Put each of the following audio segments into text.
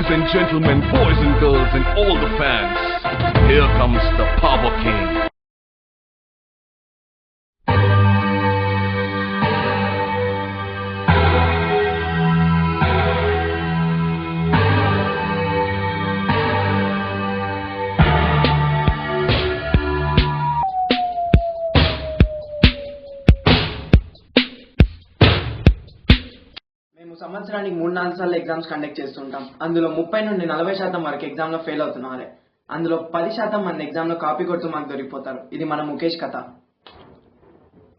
Ladies and gentlemen, boys and girls, and all the fans, here comes the Power King. సంవత్సరానికి 3-4 సార్లు exams conduct చేస్తుంటాం. అందులో 30 నుండి 40% వరకు ఎగ్జామ్ లో ఫెయిల్ అవుతున్నారు. అందులో 10% మంది ఎగ్జామ్ లో కాపీ కొడుతూ మాకు దొరికిపోతారు. ఇది మన ముఖేష్ కథ.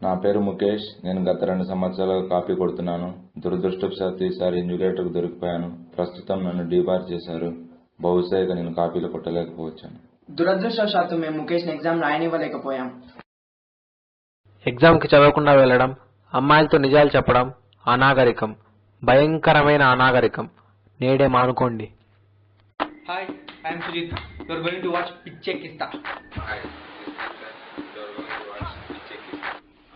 నా పేరు ముఖేష్. నేను గత 2 సంవత్సరాలుగా కాపీ కొడుతున్నాను. దురదృష్టవశాత్తు ఈసారి ఇన్విజిలేటర్కు దొరికిపోయాను. ప్రస్తుతం నన్ను డీబార్ చేశారు. బహుశా ఇక నేను కాపీలు కొట్టలేకపోవచ్చాను. దురదృష్టవశాత్తు మేము ముఖేష్ ఎగ్జామ్ రాయనివ్వలేకపోయాం. ఎగ్జామ్ కి చదవకుండా వెళ్లడం, అమ్మాయిలతో నిజాలు చెప్పడం అనాగరికం, భయంకరమైన అనాగరికం. నేడే మానుకోండి. Hi, I'm Sujith. You are going to watch Pichekkista.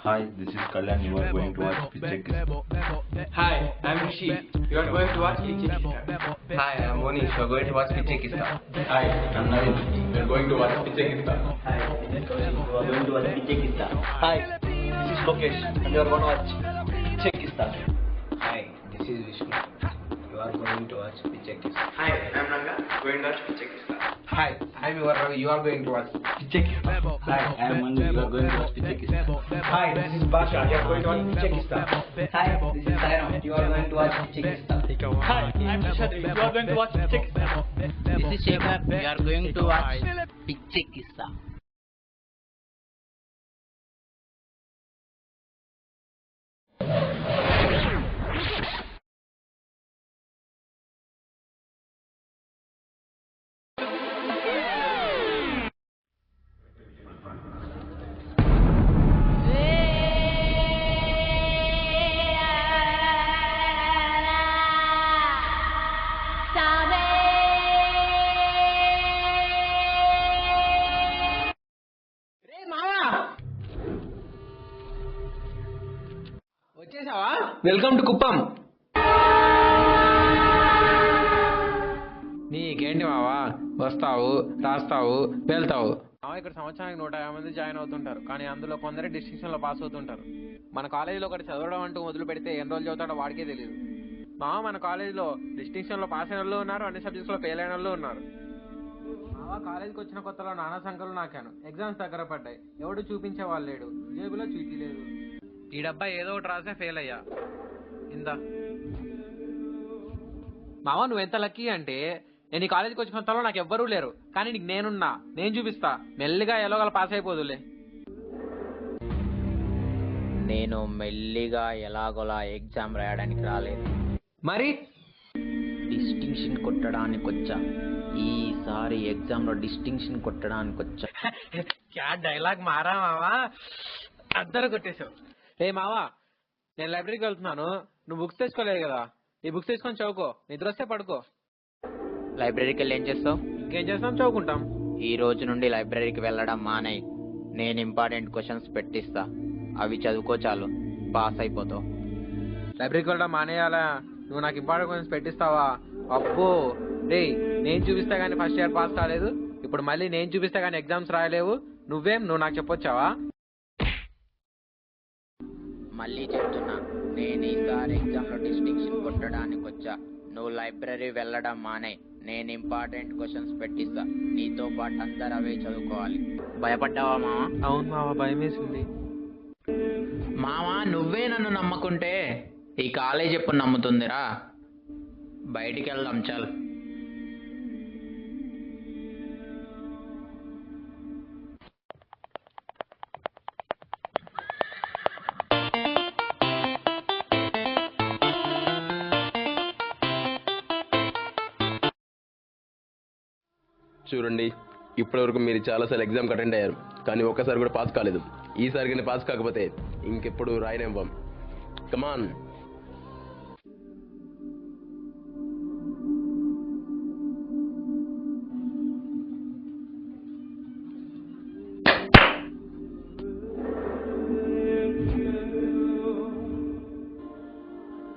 Hi, this is Kalyan. You are going to watch Pichekista. Hi, I'm Rishi. You are going to watch Pichekista. Hi, I'm Monish. You are going to watch Pichekista. Hi, I'm Navin. You are going to watch Pichekista. Hi, this is Kaushik. You are going to watch Pichekista. Hi, this is Lokesh, and you are going to watch Pichekista. Hi, this is Vishnu. You are going to watch Pichekista. Hi, I'm Ranga. Going to watch Pichekista. Hi, I'm your Ravi. You are going to watch Pichekista. Hi, I am Manju. You are going to watch Pichekista. Hi, this is Basha. You are going to watch Pichekista. Hi, this is Sairam. You are going to watch Pichekista. Hi, I'm Shadri. You are going to watch Pichekista. This is Shekhar. You are going to watch Pichekista. వచ్చేసావా? Welcome to Kuppam. నీకేంటి మావా, వస్తావు, రాస్తావు, వెళ్తావు. మావా ఇక్కడ సంవత్సరానికి 150 మంది join అవుతుంటారు, కానీ అందులో కొందరే డిస్టింక్షన్ లో పాస్ అవుతుంటారు. మన కాలేజీలో ఒకటి చదవడం అంటూ మొదలు పెడితే ఎన్ని రోజులు చదువుతాడో వాడికే తెలియదు. మావా మన కాలేజీలో డిస్టింక్షన్ లో పాస్ అయిన వాళ్ళు ఉన్నారు, అన్ని సబ్జెక్ట్స్ లో ఫెయిల్ అయిన వాళ్ళు ఉన్నారు. మావా కాలేజీకి వచ్చిన కొత్తలో నానా సంఖ్యలు నాకాను. ఎగ్జామ్స్ దగ్గర పడ్డాయి, ఎవడు చూపించే వాళ్ళు లేడు, జేబులో చీటీ లేదు. ఈ డబ్బా ఏదో ఒకటి రాసే ఫెయిల్ అయ్యా. ఇందా మావా, నువ్వు ఎంత లక్కీ అంటే నేను ఈ కాలేజీకి వచ్చిన కొత్తలో నాకు ఎవ్వరూ లేరు, కానీ నీకు నేనున్నా. నేను చూపిస్తా, మెల్లిగా ఎలాగోలా పాస్ అయిపోదులే. నేను మెల్లిగా ఎలాగోలా ఎగ్జామ్ రాయడానికి రాలేదు, మరి డిస్టింక్షన్ కొట్టడానికి వచ్చా. ఈసారి ఎగ్జామ్ లో డిస్టింక్షన్ కొట్టడానికి వచ్చా. క్యా డైలాగ్ మారా మావా, అందరూ కొట్టేశావు. ఏ మావా, నేను లైబ్రరీకి వెళ్తున్నాను, నువ్వు బుక్స్ తెచ్చుకోలేదు కదా, ఈ బుక్స్ తెచ్చుకొని చదువుకో, నిద్ర వస్తే పడుకో. లైబ్రరీకి వెళ్ళి ఏం చేస్తావు? ఇంకేం చేస్తాం, చదువుకుంటాం. ఈ రోజు నుండి లైబ్రరీకి వెళ్ళడం మానేయ్. నేను ఇంపార్టెంట్ క్వశ్చన్స్ పెట్టిస్తా, అవి చదువుకో, చాలు, పాస్ అయిపోతావు. లైబ్రరీకి వెళ్ళడం మానేయాలా? నువ్వు నాకు ఇంపార్టెంట్ క్వశ్చన్స్ పెట్టిస్తావా? అబ్బో రే, నేను చూపిస్తా గానీ ఫస్ట్ ఇయర్ పాస్ కాలేదు, ఇప్పుడు మళ్ళీ నేను చూపిస్తా గానీ ఎగ్జామ్స్ రాయలేవు. నువ్వు నాకు చెప్పొచ్చావా? మళ్ళీ చెప్తున్నా, నేను ఈసారి ఎగ్జామ్ లో డిస్టింక్షన్ కొట్టడానికి వచ్చా. నువ్వు లైబ్రరీ వెళ్ళడం మానే. నేను ఇంపార్టెంట్ క్వశ్చన్స్ పెట్టిస్తా, నీతో పాటు అందరు అవే చదువుకోవాలి. భయపడ్డావా మావా? అవును మావా, భయం వేసింది. మావా, నువ్వే నన్ను నమ్మకుంటే ఈ కాలేజ్ ఎప్పుడు నమ్ముతుందిరా? బయటికి వెళ్దాం, చల్. చూడండి, ఇప్పటివరకు మీరు చాలాసార్లు ఎగ్జామ్కి అటెండ్ అయ్యారు, కానీ ఒక్కసారి కూడా పాస్ కాలేదు. ఈసారి కానీ పాస్ కాకపోతే ఇంకెప్పుడు రాయనివ్వం. కమాన్.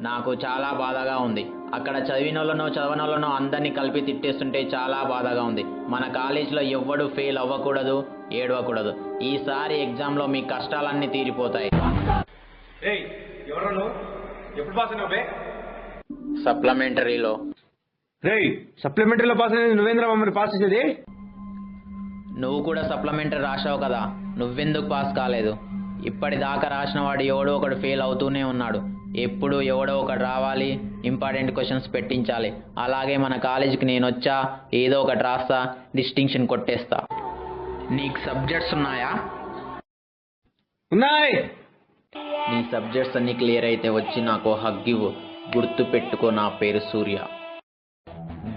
నాకు చాలా బాధగా ఉంది. అక్కడ చదివినోళ్ళనో చదవనోళ్ళనో అందరినీ కలిపి తిట్టేస్తుంటే చాలా బాధగా ఉంది. మన కాలేజీలో ఎవ్వడు ఫెయిల్ అవ్వకూడదు, ఏడవకూడదు. ఈసారి ఎగ్జామ్లో మీ కష్టాలన్నీ తీరిపోతాయి. సప్లిమెంటరీలో సప్లిమెంటరీలో పాస్ అనేది నువ్వేంద్ర మమ్మల్ని పాస్ చేసేది? నువ్వు కూడా సప్లిమెంటరీ రాసావు కదా, నువ్వెందుకు పాస్ కాలేదు? ఇప్పటిదాకా రాసిన వాడు ఎవడో ఒకడు ఫెయిల్ అవుతూనే ఉన్నాడు. ఎప్పుడు ఎవడో ఒకటి రావాలి, ఇంపార్టెంట్ క్వశ్చన్స్ పెట్టించాలి. అలాగే మన కాలేజీకి నేను వచ్చా, ఏదో ఒకటి రాస్తా, డిస్టింక్షన్ కొట్టేస్తా. నీకు సబ్జెక్ట్స్ ఉన్నాయా? ఉన్నాయి. నీ సబ్జెక్ట్స్ అన్ని క్లియర్ అయితే వచ్చి నాకు హగ్ ఇవ్వు. గుర్తు పెట్టుకో, నా పేరు సూర్య.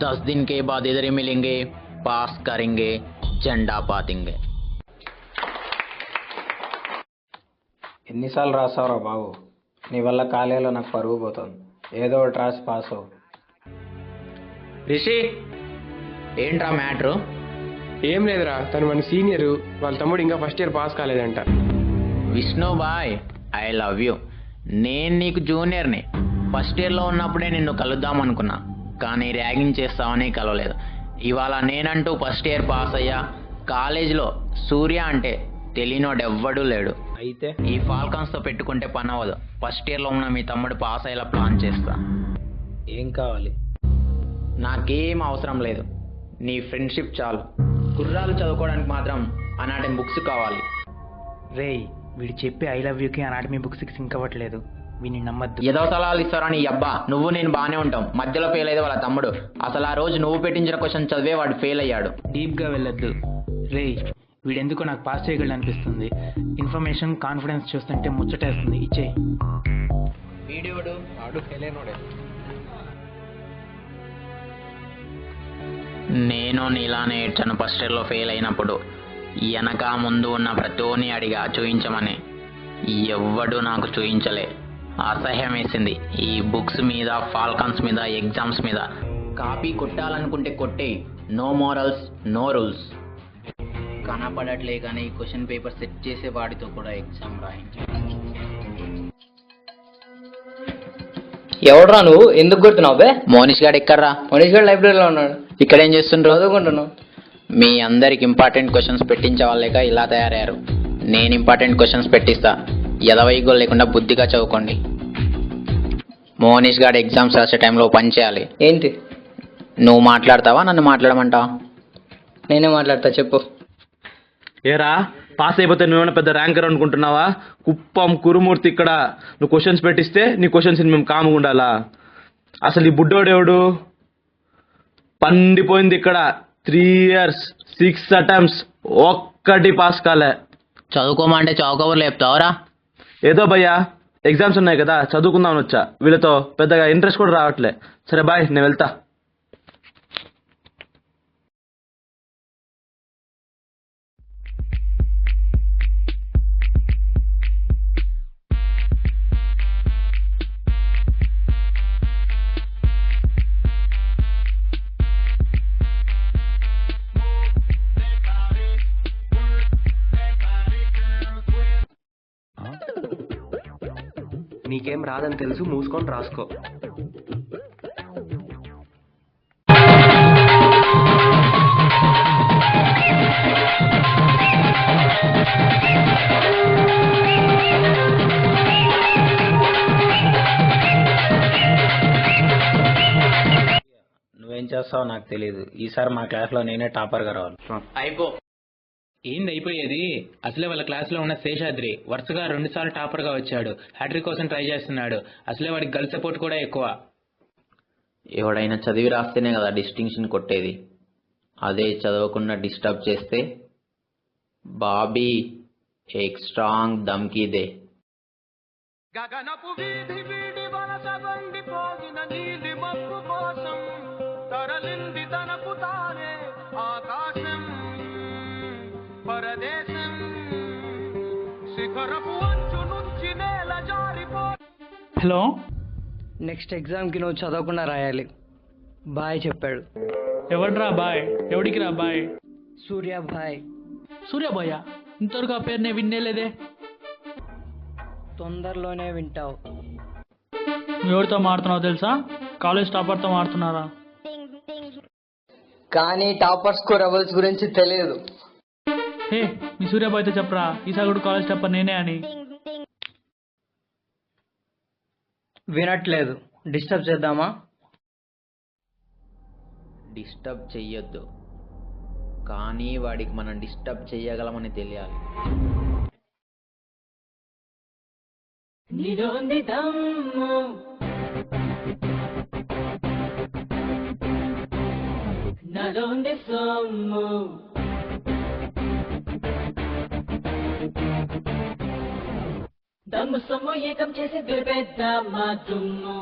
10 दिन के बाद इधर ही मिलेंगे, पास करेंगे, झंडा पातेंगे. ఎన్నిసార్లు రాసావురా బాబు? నీ వల్ల కాలేజీలో నాకు పరుగు పోతుంది. ఏదో ఒకటి రాసి పాస్ అవ్వు. రిషి, ఏంట్రా మ్యాటరు? ఏం లేదురా, తను మన సీనియర్, వాళ్ళ తమ్ముడు ఇంకా ఫస్ట్ ఇయర్ పాస్ కాలేదంట. Vishnu boy, I love you. నేను నీకు జూనియర్ని. ఫస్ట్ ఇయర్లో ఉన్నప్పుడే నిన్ను కలుద్దాం అనుకున్నా, కానీ ర్యాగింగ్ చేస్తామని కలవలేదు. ఇవాళ నేనంటూ ఫస్ట్ ఇయర్ పాస్ అయ్యా. కాలేజీలో సూర్య అంటే తెలియనోడెవ్వడూ లేడు. అయితే ఈ ఫాల్కాన్స్తో పెట్టుకుంటే పని అవ్వదు. ఫస్ట్ ఇయర్లో ఉన్న మీ తమ్ముడు పాస్ అయ్యేలా ప్లాన్ చేస్తా. ఏం కావాలి? నాకేం అవసరం లేదు, నీ ఫ్రెండ్షిప్ చాలు. కుర్రాలు చదువుకోవడానికి మాత్రం అనాటి బుక్స్ కావాలి. రేయ్, వీడు చెప్పి ఐ లవ్ యూకి అనాటమీ బుక్స్కి సింక్ అవ్వట్లేదు. వీని నమ్మద్దు. ఏదో సలహాలు ఇస్తారని అబ్బా. నువ్వు నేను బాగానే ఉంటాం, మధ్యలో ఫెయిల్ అయితే వాళ్ళ తమ్ముడు. అసలు ఆ రోజు నువ్వు పెట్టించిన క్వశ్చన్ చదివే వాడు ఫెయిల్ అయ్యాడు. డీప్గా వెళ్ళొద్దు. రేయ్, వీడెందుకో నాకు పాస్ చేయగలడు అనిపిస్తుంది. ఇన్ఫర్మేషన్ కాన్ఫిడెన్స్ చూస్తుంటే ముచ్చటేస్తుంది. ఇచ్చేయి. వీడియోడు ఆడు ఫెయిల్ అయినోడే. నేను నీలానే ఏడ్చాను ఫస్ట్ ఇయర్లో ఫెయిల్ అయినప్పుడు. వెనక ముందు ఉన్న ప్రతోని అడిగా చూయించమని. ఎవ్వడు నాకు చూయించలే. అసహ్యం వేసింది. ఈ బుక్స్ మీద, ఫాల్కాన్స్ మీద, ఎగ్జామ్స్ మీద. కాపీ కొట్టాలనుకుంటే కొట్టేయి. No morals, no rules. కనపడట్లే కానీ క్వశ్చన్ పేపర్ సెట్ చేసే వాడితో కూడా ఎగ్జామ్ రాయించు. ఎవడ్రా నువ్వు? ఎందుకు కొడుతున్నావు బే? మోనిష్ గారు ఎక్కడ్రా? మనీష్ గారు లైబ్రరీలో ఉన్నాడు. ఇక్కడ ఏం చేస్తుండ్రు? చదువుకుంటున్నావు. మీ అందరికి ఇంపార్టెంట్ క్వశ్చన్స్ పెట్టించే వాళ్ళేక ఇలా తయారయ్యారు. నేను ఇంపార్టెంట్ క్వశ్చన్స్ పెట్టిస్తా. ఎదవైగో లేకుండా బుద్ధిగా చదువుకోండి. మోనిష్ గారు ఎగ్జామ్స్ రాసే టైంలో పని చేయాలి. ఏంటి? నువ్వు మాట్లాడతావా, నన్ను మాట్లాడమంటావా? నేనే మాట్లాడతా, చెప్పు. ఏరా, పాస్ అయిపోతే నువ్వేమైనా పెద్ద ర్యాంకర్ అనుకుంటున్నావా? కుప్పం కురుమూర్తి ఇక్కడ. నువ్వు క్వశ్చన్స్ పెట్టిస్తే నీ క్వశ్చన్స్ మేము కాముగా ఉండాలా? అసలు ఈ బుడ్డోడెవడు? పండిపోయింది ఇక్కడ. 3 years 6 attempts, ఒక్కటి పాస్ కాలే. చదువుకోమంటే చౌకబుర్లు చెప్తావరా? ఏదో భయ్యా, ఎగ్జామ్స్ ఉన్నాయి కదా, చదువుకుందామని వచ్చా. వీళ్ళతో పెద్దగా ఇంట్రెస్ట్ కూడా రావట్లే. సరే బాయ్, నేను వెళ్తా. నీకేం రాదని తెలుసు, మూసుకొని రాసుకో. నువ్వేం చేస్తావో నాకు తెలియదు. ఈసారి మా క్లాస్లో నేనే టాపర్గా రావాలి. అయిపో. ఏంది అయిపోయేది? అసలే వాళ్ళ క్లాస్లో ఉన్న శేషాద్రి వరుసగా 2 సార్లు టాపర్గా వచ్చాడు. హ్యాట్రిక్ కోసం ట్రై చేస్తున్నాడు. అసలే వాడికి గర్ల్ సపోర్ట్ కూడా ఎక్కువ. ఎవడైనా చదివి రాస్తేనే కదా డిస్టింక్షన్ కొట్టేది. అదే చదవకుండా డిస్టర్బ్ చేస్తే బాబీ ఏక్ స్ట్రాంగ్ ధమ్కీ దే. గగనపు వీధి వీడి వలసగొండి పోగిన నీలి మబ్బు కోసం తరలింది తనకు తానే ఆకాశం పరదేశం శిఖరపు అంచు నుంచి నేల జారిపో. హలో, నెక్స్ట్ ఎగ్జామ్కి నువ్వు చదవకుండా రాయాలి. బాయ్ చెప్పాడు. ఎవడ్రా బాయ్? ఎవడికి రా బాయ్? సూర్య బాయ్. సూర్యబాయ? ఇంతవరకు ఆ పేరు నేను వినేలేదే. తొందరలోనే వింటావు. నువ్వు ఎవరితో మాడుతున్నావు తెలుసా? కాలేజ్ టాపర్తో మాడుతున్నారా? కానీ టాపర్స్ కు రెబల్స్ గురించి తెలియదు. హే మీ సూర్యాబాయ్తో చెప్పరా ఈసారి కూడా కాలేజ్ టాపర్ నేనే అని. వినట్లేదు. డిస్టర్బ్ చేద్దామా? డిస్టర్బ్ చెయ్యొద్దు, కానీ వాడికి మనం డిస్టర్బ్ చెయ్యగలమని తెలియాలి. నీలో ఉంది దమ్ము, నాలో ఉంది సొమ్ము, దమ్ము సొమ్ము ఏకం చేసి దుర్పేద్దామా దుమ్ము.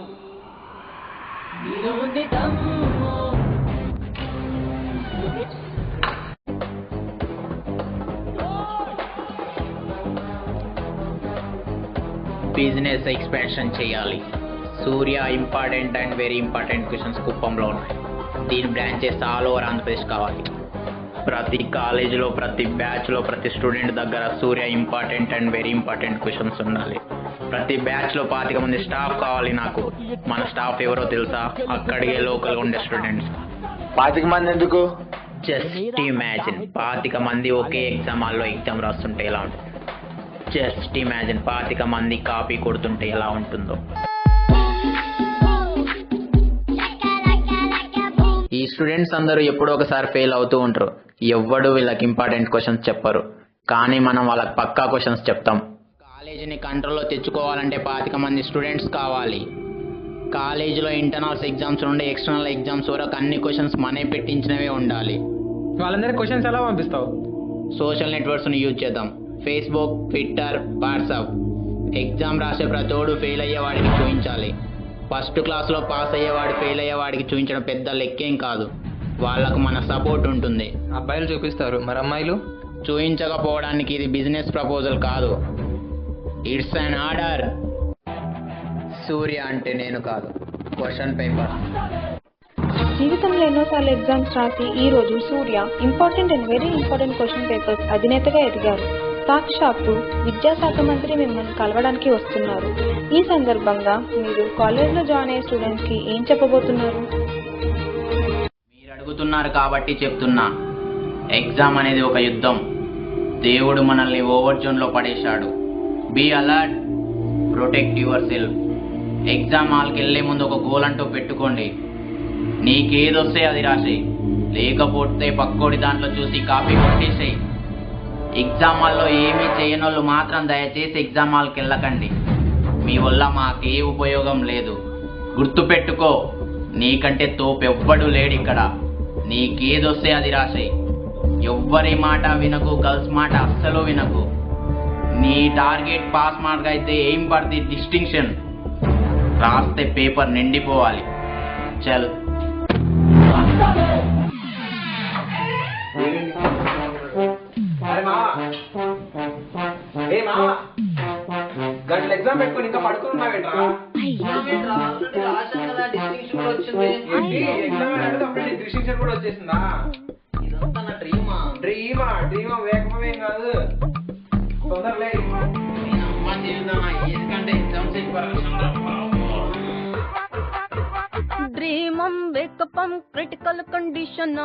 నీలో ఉంది దమ్ము. బిజినెస్ ఎక్స్పాన్షన్ చేయాలి. Surya important and very important questions కుప్పంలో ఉన్నాయి. దీని బ్రాంచెస్ ఆల్ ఓవర్ ఆంధ్రప్రదేశ్ కావాలి. ప్రతి కాలేజీలో, ప్రతి బ్యాచ్లో, ప్రతి స్టూడెంట్ దగ్గర Surya important and very important questions ఉండాలి. ప్రతి బ్యాచ్లో 25 మంది స్టాఫ్ కావాలి నాకు. మన స్టాఫ్ ఎవరో తెలుసా? అక్కడికే లోకల్గా ఉండే స్టూడెంట్స్. 25 మంది ఎందుకు? జస్ట్ ఇమాజిన్ 25 మంది ఒకే ఎగ్జామ్ హాల్లో ఎగ్జామ్ రాస్తుంటే ఎలా ఉంటుంది? జస్ట్ ఇమాజిన్ 25 మంది కాపీ కొడుతుంటే ఎలా ఉంటుందో. ఈ స్టూడెంట్స్ అందరూ ఎప్పుడో ఒకసారి ఫెయిల్ అవుతూ ఉంటారు. ఎవ్వడు వీళ్ళకి ఇంపార్టెంట్ క్వశ్చన్స్ చెప్పరు, కానీ మనం వాళ్ళకి పక్కా క్వశ్చన్స్ చెప్తాం. కాలేజీని కంట్రోల్లో తెచ్చుకోవాలంటే 25 మంది స్టూడెంట్స్ కావాలి. కాలేజీలో ఇంటర్నల్స్ ఎగ్జామ్స్ నుండి ఎక్స్టర్నల్ ఎగ్జామ్స్ వరకు అన్ని క్వశ్చన్స్ మనే పెట్టించినవే ఉండాలి. వాళ్ళందరికీ క్వశ్చన్స్ ఎలా పంపిస్తావు? సోషల్ నెట్వర్క్స్ని యూజ్ చేద్దాం. Facebook, Twitter, WhatsApp. ఎగ్జామ్ రాసే ప్రతోడు ఫెయిల్ అయ్యేవాడికి చూపించాలి. ఫస్ట్ క్లాస్లో పాస్ అయ్యేవాడు ఫెయిల్ అయ్యేవాడికి చూపించడం పెద్ద లెక్కేం కాదు. వాళ్ళకు మన సపోర్ట్ ఉంటుంది. అబ్బాయిలు చూపిస్తారు, మరి అమ్మాయిలు? చూపించకపోవడానికి ఇది బిజినెస్ ప్రపోజల్ కాదు, ఇట్స్ అన్ ఆర్డర్. సూర్య అంటే నేను కాదు, క్వశ్చన్ పేపర్. జీవితంలో ఎన్నోసార్లు ఎగ్జామ్స్ రాసి ఈ రోజు Surya important and very important question papers అధినేతగా ఎదిగారు. సాక్షాత్తు విద్యాశాఖ మంత్రి మిమ్మల్ని కలవడానికి వస్తున్నారు. ఈ సందర్భంగా మీరు కాలేజ్లో జాయిన్ అయ్యే స్టూడెంట్స్ కి ఏం చెప్పబోతున్నారు? మీరు అడుగుతున్నారు కాబట్టి చెప్తున్నా. ఎగ్జామ్ అనేది ఒక యుద్ధం. దేవుడు మనల్ని ఓవర్ జోన్లో పడేశాడు. Be alert, protect yourself. Exam హాల్కి వెళ్లే ముందు ఒక గోల్ అంటూ పెట్టుకోండి. నీకేదొస్తే అది రాసేయి, లేకపోతే పక్కోడి దాంట్లో చూసి కాపీ కొట్టేసేయి. ఎగ్జామ్ హాల్లో ఏమీ చేయనోళ్ళు మాత్రం దయచేసి ఎగ్జామ్ హాల్కి వెళ్ళకండి. మీ వల్ల మాకే ఉపయోగం లేదు. గుర్తుపెట్టుకో, నీకంటే తోపెవ్వడు లేడు ఇక్కడ. నీకేదొస్తే అది రాసేయి. ఎవ్వరి మాట వినకు, గర్ల్స్ మాట అస్సలు వినకు. నీ టార్గెట్ పాస్ మార్క్ అయితే ఏం పడుతుంది? డిస్టింక్షన్. రాస్తే పేపర్ నిండిపోవాలి. చల్. గంటల ఎగ్జామ్ పెట్టుకుని ఇంకా పడుకున్నావేంట్రా? డిస్టింక్షన్ కూడా వచ్చేసిందా? డ్రీమా వేగమేం కాదు. తొందరలే. డ్రీమం వేకపం క్రిటికల్ కండిషన్